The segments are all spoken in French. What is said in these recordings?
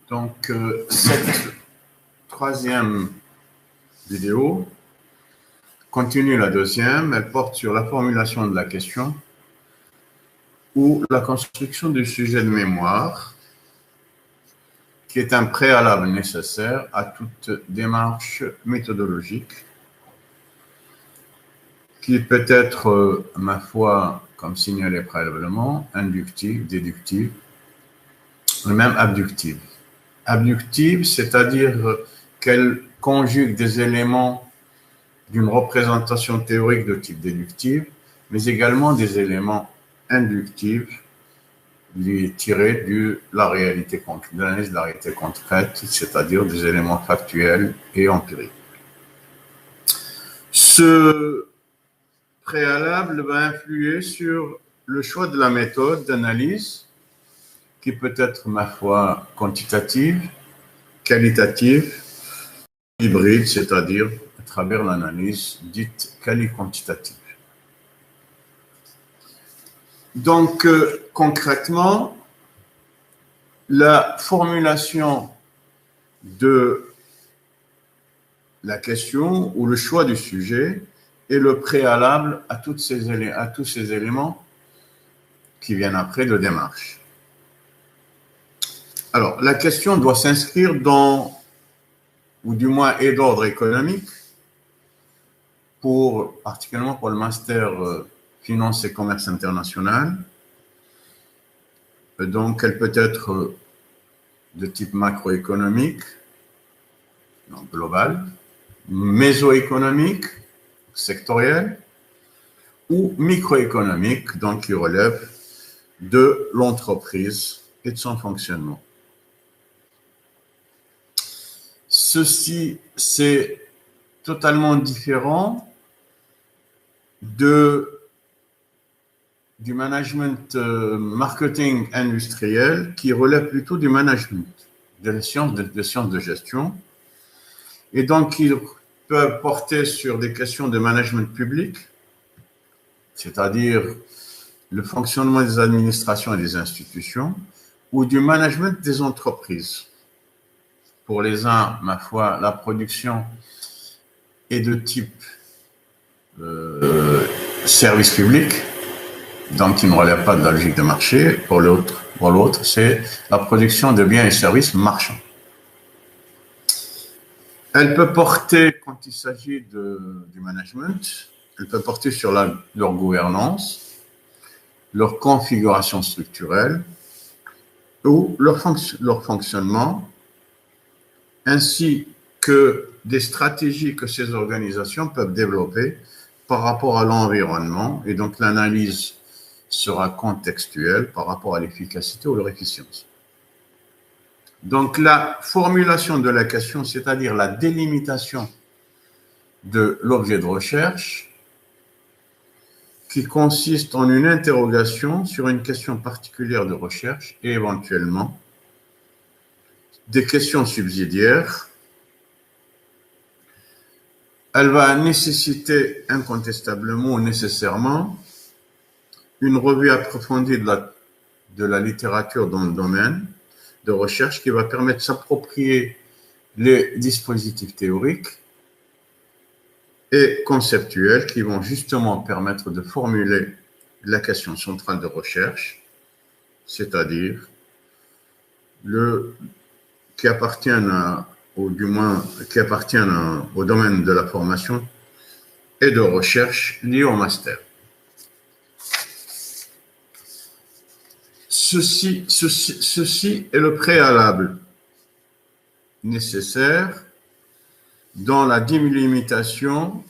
Donc, cette troisième vidéo continue la deuxième. Elle porte sur la formulation de la question ou la construction du sujet de mémoire, qui est un préalable nécessaire à toute démarche méthodologique, qui peut être, ma foi, comme signalé préalablement, inductive, déductive, ou même abductive. Abductive, c'est-à-dire qu'elle conjugue des éléments d'une représentation théorique de type déductive, mais également des éléments inductifs tirés de la réalité concrète, de l'analyse de la réalité concrète, c'est-à-dire des éléments factuels et empiriques. Ce préalable va influer sur le choix de la méthode d'analyse, qui peut être, ma foi, quantitative, qualitative, hybride, c'est-à-dire à travers l'analyse dite quali-quantitative. Donc, concrètement, la formulation de la question ou le choix du sujet est le préalable à tous ces éléments qui viennent après de démarche. Alors, la question doit s'inscrire dans, ou du moins est d'ordre économique, particulièrement pour le master Finance et Commerce International. Donc, elle peut être de type macroéconomique, donc global, mésoéconomique, sectoriel, ou microéconomique, donc qui relève de l'entreprise et de son fonctionnement. Ceci, c'est totalement différent du management marketing industriel, qui relève plutôt du management, des sciences de gestion, et donc il peut porter sur des questions de management public, c'est-à-dire le fonctionnement des administrations et des institutions, ou du management des entreprises. Pour les uns, ma foi, la production est de type service public, donc qui ne relève pas de la logique de marché. Pour l'autre, c'est la production de biens et services marchands. Elle peut porter, quand il s'agit du management, elle peut porter sur leur gouvernance, leur configuration structurelle ou leur fonctionnement, ainsi que des stratégies que ces organisations peuvent développer par rapport à l'environnement, et donc l'analyse sera contextuelle par rapport à l'efficacité ou leur efficience. Donc la formulation de la question, c'est-à-dire la délimitation de l'objet de recherche, qui consiste en une interrogation sur une question particulière de recherche et éventuellement des questions subsidiaires. Elle va nécessiter incontestablement ou nécessairement une revue approfondie de la littérature dans le domaine de recherche, qui va permettre de s'approprier les dispositifs théoriques et conceptuels qui vont justement permettre de formuler la question centrale de recherche, c'est-à-dire qui appartiennent au domaine de la formation et de recherche lié au master. Ceci est le préalable nécessaire dans la délimitation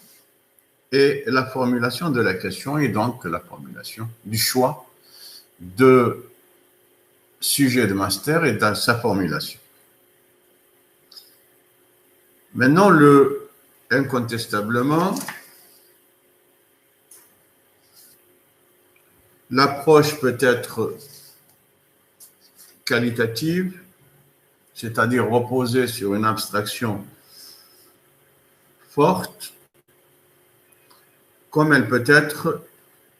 et la formulation de la question, et donc la formulation du choix de sujet de master et dans sa formulation. Maintenant, incontestablement, l'approche peut être qualitative, c'est-à-dire reposer sur une abstraction forte, comme elle peut être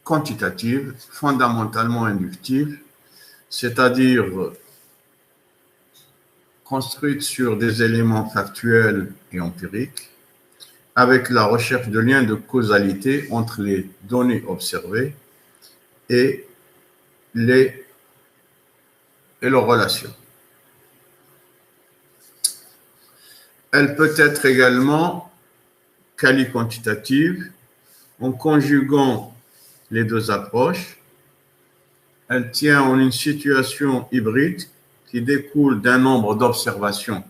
quantitative, fondamentalement inductive, c'est-à-dire construite sur des éléments factuels et empiriques, avec la recherche de liens de causalité entre les données observées et leurs relations. Elle peut être également quali-quantitative en conjuguant les deux approches. Elle tient en une situation hybride qui découle d'un nombre d'observations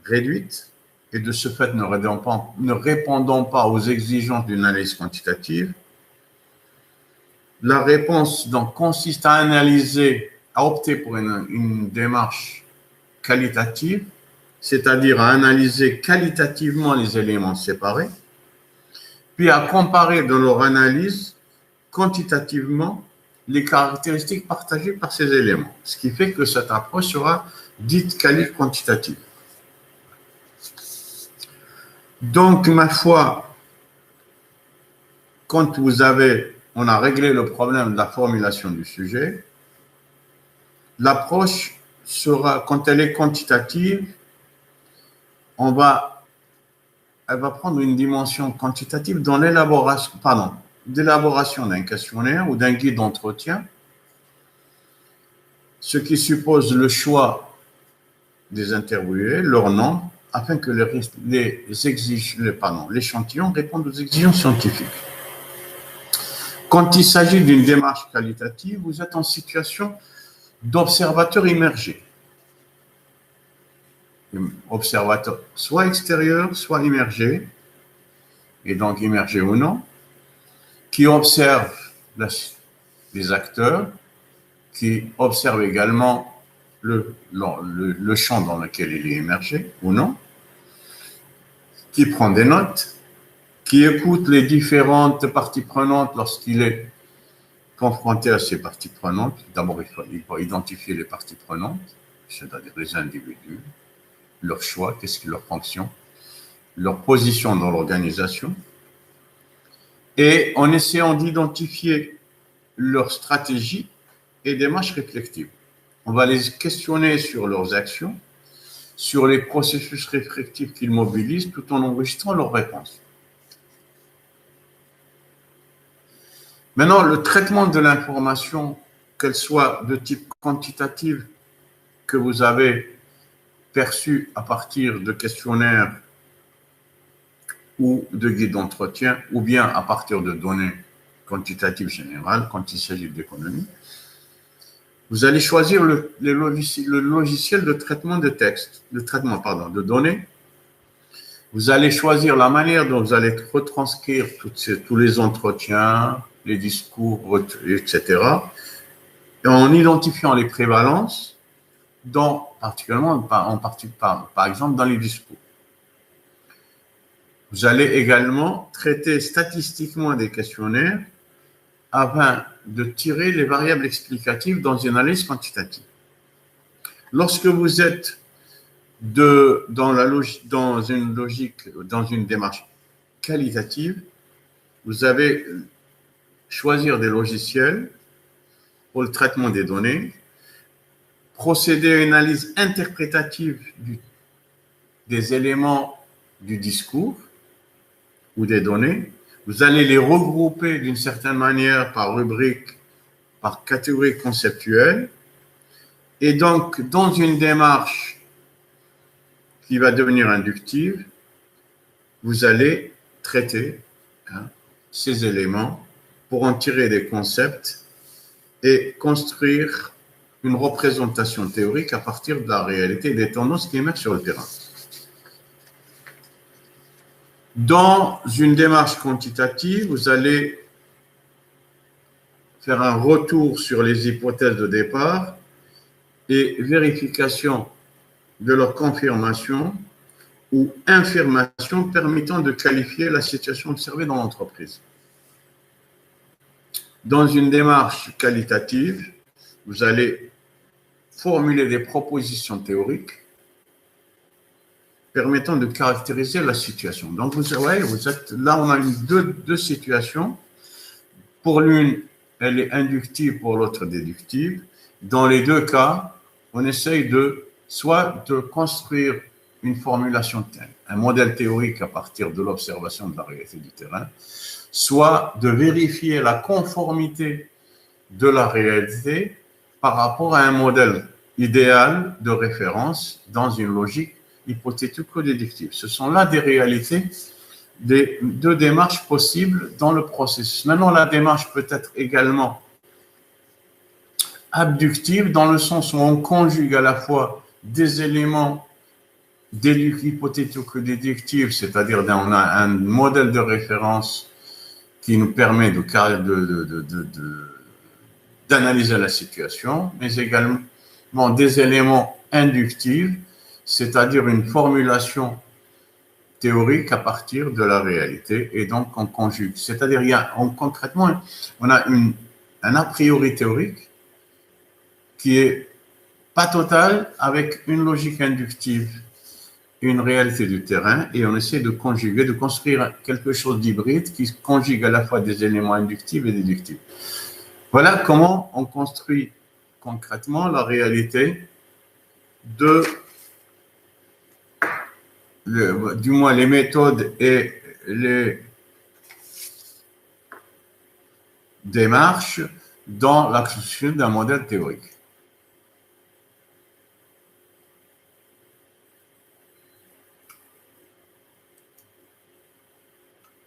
réduites et de ce fait ne répondant pas aux exigences d'une analyse quantitative. La réponse donc consiste à opter pour une démarche qualitative, c'est-à-dire à analyser qualitativement les éléments séparés, puis à comparer dans leur analyse quantitativement les caractéristiques partagées par ces éléments, ce qui fait que cette approche sera dite quali-quantitative. Donc, ma foi, quand on a réglé le problème de la formulation du sujet, l'approche sera, quand elle est quantitative, elle va prendre une dimension quantitative dans l'élaboration d'un questionnaire ou d'un guide d'entretien, ce qui suppose le des interviewés, leur nom, afin que l'échantillon réponde aux exigences scientifiques. Quand il s'agit d'une démarche qualitative, vous êtes en situation d'observateur immergé. Observateur soit extérieur, soit immergé, et donc immergé ou non, qui observe les acteurs, qui observe également le champ dans lequel il est immergé ou non, qui prend des notes, qui écoute les différentes parties prenantes lorsqu'il est confronté à ces parties prenantes. D'abord, il faut identifier les parties prenantes, c'est-à-dire les individus, leur choix, qu'est-ce qui est leur fonction, leur position dans l'organisation, et en essayant d'identifier leur stratégie et démarche réflexive. On va les questionner sur leurs actions, sur les processus réflexifs qu'ils mobilisent, tout en enregistrant leurs réponses. Maintenant, le traitement de l'information, qu'elle soit de type quantitatif, que vous avez perçu à partir de questionnaires ou de guides d'entretien, ou bien à partir de données quantitatives générales, quand il s'agit d'économie, vous allez choisir le logiciel de traitement de texte, de données. Vous allez choisir la manière dont vous allez retranscrire tous les entretiens, les discours, etc. Et en identifiant les prévalences, par exemple dans les discours. Vous allez également traiter statistiquement des questionnaires afin de tirer les variables explicatives dans une analyse quantitative. Lorsque vous êtes dans une démarche qualitative, vous avez choisir des logiciels pour le traitement des données, procéder à une analyse interprétative des éléments du discours ou des données. Vous allez les regrouper d'une certaine manière par rubrique, par catégorie conceptuelle. Et donc, dans une démarche qui va devenir inductive, vous allez traiter ces éléments pour en tirer des concepts et construire une représentation théorique à partir de la réalité et des tendances qui émergent sur le terrain. Dans une démarche quantitative, vous allez faire un retour sur les hypothèses de départ et vérification de leur confirmation ou infirmation permettant de qualifier la situation observée dans l'entreprise. Dans une démarche qualitative, vous allez formuler des propositions théoriques permettant de caractériser la situation. Donc, vous êtes là, on a deux situations. Pour l'une, elle est inductive, pour l'autre, déductive. Dans les deux cas, on essaye de soit de construire une formulation, un modèle théorique à partir de l'observation de la réalité du terrain, soit de vérifier la conformité de la réalité par rapport à un modèle idéal de référence dans une logique hypothético-déductive. Ce sont là des réalités, des deux démarches possibles dans le processus. Maintenant, la démarche peut être également abductive dans le sens où on conjugue à la fois des éléments hypothético-déductifs, c'est-à-dire on a un modèle de référence qui nous permet d'analyser la situation, mais également des éléments inductifs, c'est-à-dire une formulation théorique à partir de la réalité, et donc on conjugue. C'est-à-dire, concrètement, on a un a priori théorique qui est pas total avec une logique inductive, une réalité du terrain, et on essaie de conjuguer, de construire quelque chose d'hybride qui conjugue à la fois des éléments inductifs et déductifs. Voilà comment on construit concrètement la réalité du moins les méthodes et les démarches dans la construction d'un modèle théorique.